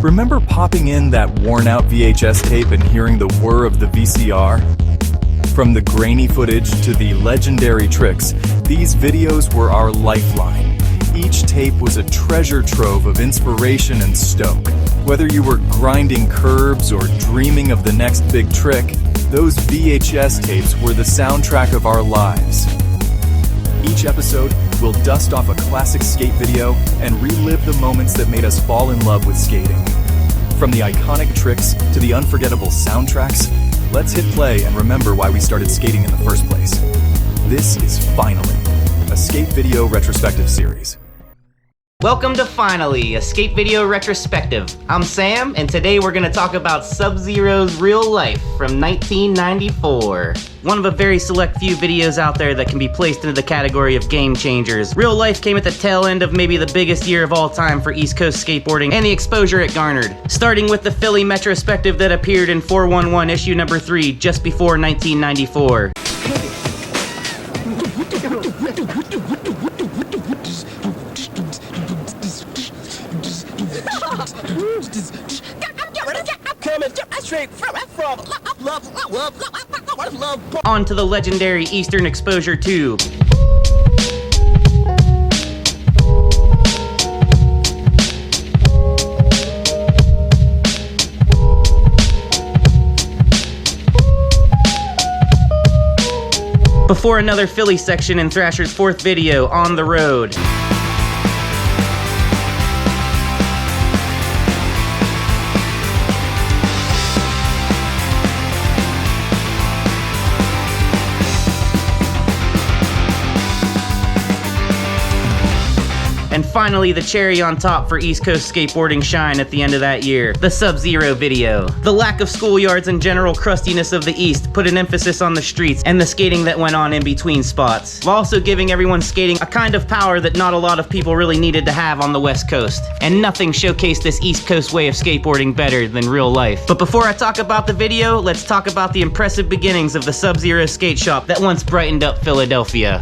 Remember popping in that worn-out VHS tape and hearing the whir of the VCR? From the grainy footage to the legendary tricks, these videos were our lifeline. Each tape was a treasure trove of inspiration and stoke. Whether you were grinding curbs or dreaming of the next big trick, those VHS tapes were the soundtrack of our lives. Each episode, we'll dust off a classic skate video and relive the moments that made us fall in love with skating. From the iconic tricks to the unforgettable soundtracks, let's hit play and remember why we started skating in the first place. This is Finally, a skate video retrospective series. Welcome to Finally, a skate video retrospective. I'm Sam, and today we're going to talk about Sub-Zero's Real Life from 1994. One of a very select few videos out there that can be placed into the category of game changers. Real Life came at the tail end of maybe the biggest year of all time for East Coast skateboarding and the exposure it garnered. Starting with the Philly Metrospective that appeared in 411 issue number 3 just before 1994. On to the legendary Eastern Exposure 2. Before another Philly section in Thrasher's 4th video, On the Road. And finally, the cherry on top for East Coast skateboarding shine at the end of that year, the Sub-Zero video. The lack of schoolyards and general crustiness of the East put an emphasis on the streets and the skating that went on in between spots, while also giving everyone skating a kind of power that not a lot of people really needed to have on the West Coast. And nothing showcased this East Coast way of skateboarding better than Real Life. But before I talk about the video, let's talk about the impressive beginnings of the Sub-Zero skate shop that once brightened up Philadelphia.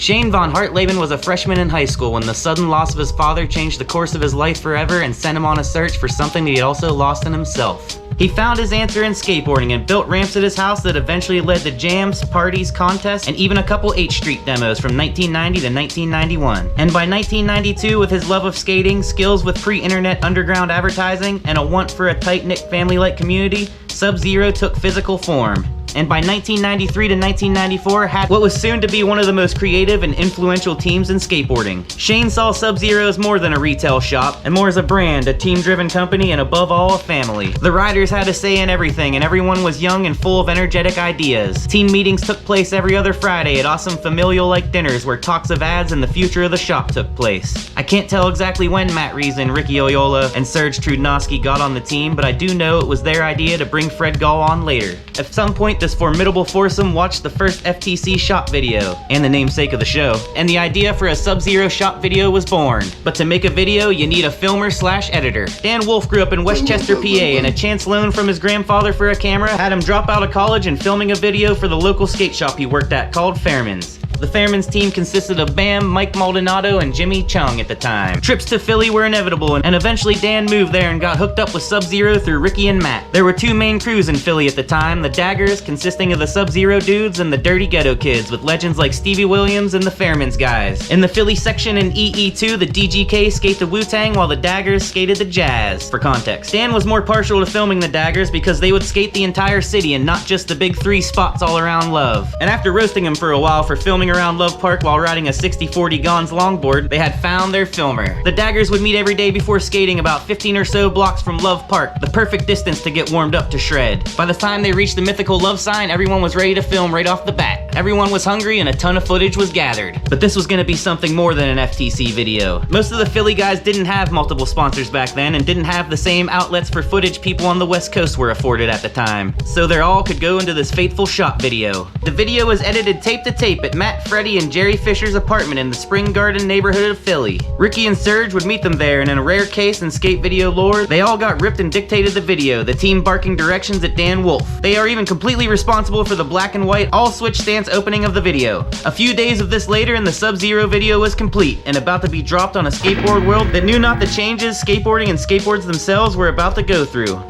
Shane Von Hartleben was a freshman in high school when the sudden loss of his father changed the course of his life forever and sent him on a search for something that he also lost in himself. He found his answer in skateboarding and built ramps at his house that eventually led to jams, parties, contests, and even a couple H Street demos from 1990 to 1991. And by 1992, with his love of skating, skills with pre-internet underground advertising, and a want for a tight-knit family-like community, Sub-Zero took physical form. And by 1993 to 1994 had what was soon to be one of the most creative and influential teams in skateboarding. Shane saw Sub-Zero as more than a retail shop, and more as a brand, a team-driven company, and above all, a family. The riders had a say in everything, and everyone was young and full of energetic ideas. Team meetings took place every other Friday at awesome familial-like dinners where talks of ads and the future of the shop took place. I can't tell exactly when Matt Reason, Ricky Oyola, and Serge Trudnovsky got on the team, but I do know it was their idea to bring Fred Gall on later. At some point, this formidable foursome watched the first FTC shop video, and the namesake of the show, and the idea for a Sub-Zero shop video was born. But to make a video, you need a filmer/editor. Dan Wolf grew up in Westchester, PA, and a chance loan from his grandfather for a camera had him drop out of college and filming a video for the local skate shop he worked at called Fairman's. The Fairman's team consisted of Bam, Mike Maldonado, and Jimmy Chung at the time. Trips to Philly were inevitable, and eventually Dan moved there and got hooked up with Sub-Zero through Ricky and Matt. There were two main crews in Philly at the time, the Daggers, consisting of the Sub-Zero dudes, and the Dirty Ghetto Kids, with legends like Stevie Williams and the Fairman's guys. In the Philly section in EE2, the DGK skate the Wu-Tang while the Daggers skated the Jazz. For context, Dan was more partial to filming the Daggers because they would skate the entire city and not just the big 3 spots all around Love. And after roasting him for a while for filming around Love Park while riding a 60/40 Gons longboard, they had found their filmer. The Daggers would meet every day before skating about 15 or so blocks from Love Park, the perfect distance to get warmed up to shred. By the time they reached the mythical Love sign, everyone was ready to film right off the bat. Everyone was hungry and a ton of footage was gathered. But this was going to be something more than an FTC video. Most of the Philly guys didn't have multiple sponsors back then and didn't have the same outlets for footage people on the West Coast were afforded at the time. So they all could go into this fateful shop video. The video was edited tape to tape at Matt, Freddie, and Jerry Fisher's apartment in the Spring Garden neighborhood of Philly. Ricky and Serge would meet them there, and in a rare case in skate video lore, they all got ripped and dictated the video, the team barking directions at Dan Wolf. They are even completely responsible for the black and white all-switch stance chance opening of the video. A few days of this later and the Sub-Zero video was complete and about to be dropped on a skateboard world that knew not the changes skateboarding and skateboards themselves were about to go through.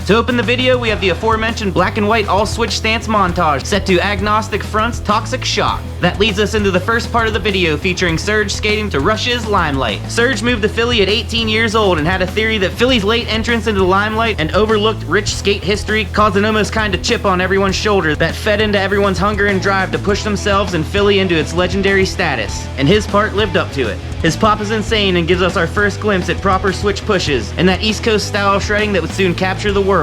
To open the video, we have the aforementioned black and white all-switch stance montage set to Agnostic Front's Toxic Shock. That leads us into the first part of the video featuring Surge skating to Rush's Limelight. Surge moved to Philly at 18 years old and had a theory that Philly's late entrance into the limelight and overlooked rich skate history caused an almost kind of chip on everyone's shoulder that fed into everyone's hunger and drive to push themselves and Philly into its legendary status. And his part lived up to it. His pop is insane and gives us our first glimpse at proper switch pushes and that East Coast style shredding that would soon capture the world.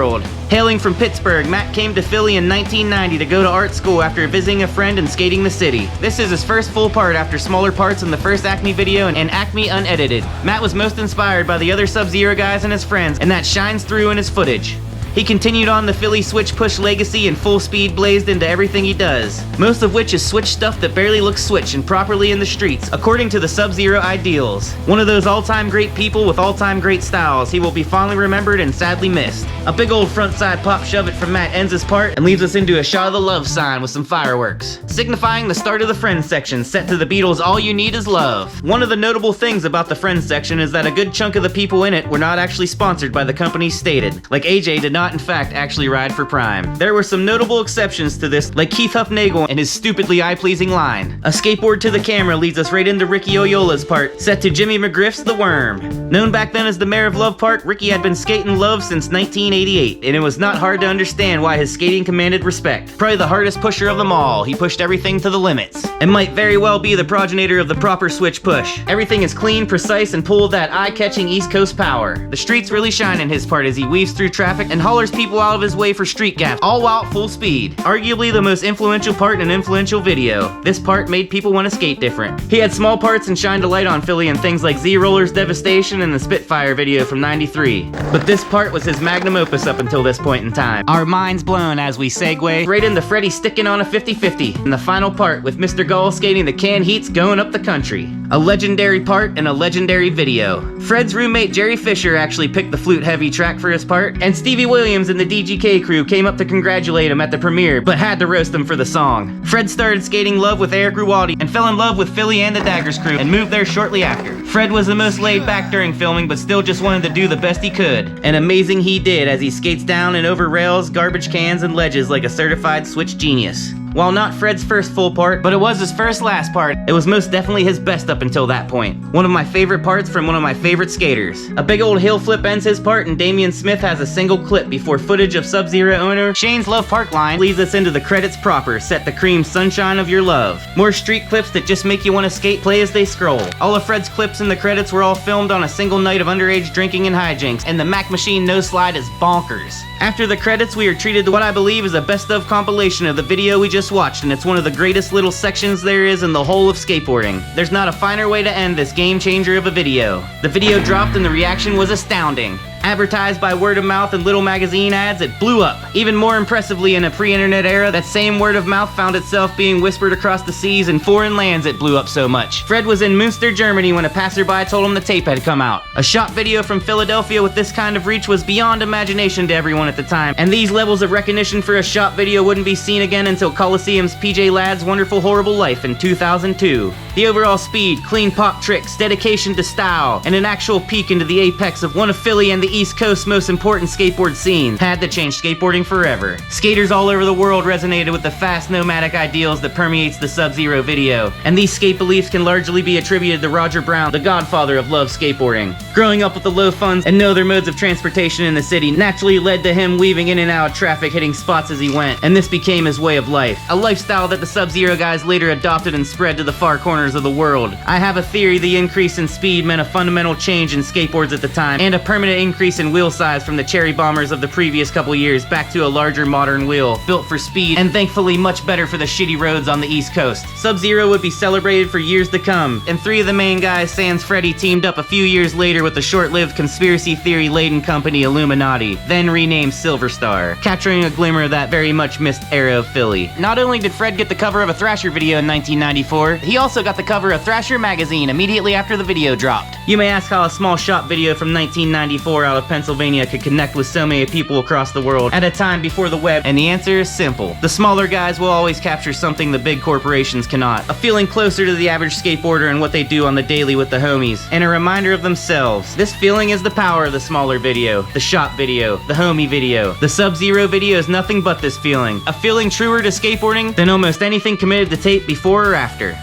Hailing from Pittsburgh, Matt came to Philly in 1990 to go to art school after visiting a friend and skating the city. This is his first full part after smaller parts in the first Acme video and Acme Unedited. Matt was most inspired by the other Sub-Zero guys and his friends, and that shines through in his footage. He continued on the Philly switch push legacy and full speed blazed into everything he does, most of which is switch stuff that barely looks switch and properly in the streets, according to the Sub-Zero ideals. One of those all-time great people with all-time great styles, he will be fondly remembered and sadly missed. A big old frontside pop shove it from Matt ends his part and leaves us into a shot of the love sign with some fireworks, signifying the start of the Friends section set to the Beatles' All You Need Is Love. One of the notable things about the Friends section is that a good chunk of the people in it were not actually sponsored by the companies stated, like AJ did not in fact actually ride for Prime. There were some notable exceptions to this, like Keith Huffnagel and his stupidly eye-pleasing line. A skateboard to the camera leads us right into Ricky Oyola's part, set to Jimmy McGriff's The Worm. Known back then as the Mayor of Love part, Ricky had been skating Love since 1988, and it was not hard to understand why his skating commanded respect. Probably the hardest pusher of them all, he pushed everything to the limits, and might very well be the progenitor of the proper switch push. Everything is clean, precise, and full of that eye-catching East Coast power. The streets really shine in his part as he weaves through traffic and hollers people out of his way for street gaps, all while at full speed. Arguably the most influential part in an influential video. This part made people want to skate different. He had small parts and shined a light on Philly in things like Z-Roller's Devastation and the Spitfire video from '93. But this part was his magnum opus up until this point in time. Our minds blown as we segue right into Freddie sticking on a 50-50 in the final part with Mr. Gull skating the Can Heats going up the country. A legendary part and a legendary video. Fred's roommate Jerry Fisher actually picked the flute heavy track for his part, and Stevie Williams and the DGK crew came up to congratulate him at the premiere, but had to roast him for the song. Fred started skating Love with Eric Ruwaldi and fell in love with Philly and the Daggers crew and moved there shortly after. Fred was the most laid back during filming, but still just wanted to do the best he could. And amazing he did as he skates down and over rails, garbage cans, and ledges like a certified switch genius. While not Fred's first full part, but it was his first last part, it was most definitely his best up until that point. One of my favorite parts from one of my favorite skaters. A big old hill flip ends his part and Damian Smith has a single clip before footage of Sub-Zero owner Shane's Love Park line leads us into the credits proper, set the cream Sunshine of Your Love. More street clips that just make you want to skate play as they scroll. All of Fred's clips in the credits were all filmed on a single night of underage drinking and hijinks, and the Mac Machine no slide is bonkers. After the credits, we are treated to what I believe is a best of compilation of the video we just watched, and it's one of the greatest little sections there is in the whole of skateboarding. There's not a finer way to end this game changer of a video. The video dropped and the reaction was astounding. Advertised by word of mouth and little magazine ads, it blew up. Even more impressively, in a pre-internet era, that same word of mouth found itself being whispered across the seas in foreign lands it blew up so much. Fred was in Münster, Germany when a passerby told him the tape had come out. A shot video from Philadelphia with this kind of reach was beyond imagination to everyone at the time, and these levels of recognition for a shot video wouldn't be seen again until Coliseum's PJ Ladd's Wonderful Horrible Life in 2002. The overall speed, clean pop tricks, dedication to style, and an actual peek into the apex of one of Philly and the East Coast's most important skateboard scenes had to change skateboarding forever. Skaters all over the world resonated with the fast nomadic ideals that permeates the Sub-Zero video, and these skate beliefs can largely be attributed to Roger Brown, the godfather of love skateboarding. Growing up with the low funds and no other modes of transportation in the city naturally led to him weaving in and out of traffic, hitting spots as he went, and this became his way of life. A lifestyle that the Sub-Zero guys later adopted and spread to the far corners of the world. I have a theory the increase in speed meant a fundamental change in skateboards at the time, and a permanent increase in wheel size from the Cherry Bombers of the previous couple years back to a larger modern wheel, built for speed and thankfully much better for the shitty roads on the East Coast. Sub-Zero would be celebrated for years to come, and three of the main guys, sans Freddy, teamed up a few years later with the short-lived conspiracy theory-laden company Illuminati, then renamed Silver Star, capturing a glimmer of that very much missed era of Philly. Not only did Fred get the cover of a Thrasher video in 1994, he also got the cover of Thrasher magazine immediately after the video dropped. You may ask how a small shot video from 1994 out out of Pennsylvania could connect with so many people across the world at a time before the web? And the answer is simple. The smaller guys will always capture something the big corporations cannot. A feeling closer to the average skateboarder and what they do on the daily with the homies. And a reminder of themselves. This feeling is the power of the smaller video, the shop video, the homie video. The Sub-Zero video is nothing but this feeling. A feeling truer to skateboarding than almost anything committed to tape before or after.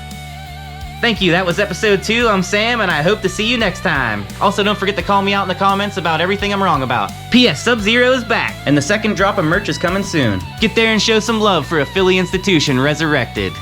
Thank you, that was episode 2. I'm Sam, and I hope to see you next time. Also, don't forget to call me out in the comments about everything I'm wrong about. P.S. Sub-Zero is back, and the second drop of merch is coming soon. Get there and show some love for a Philly institution resurrected.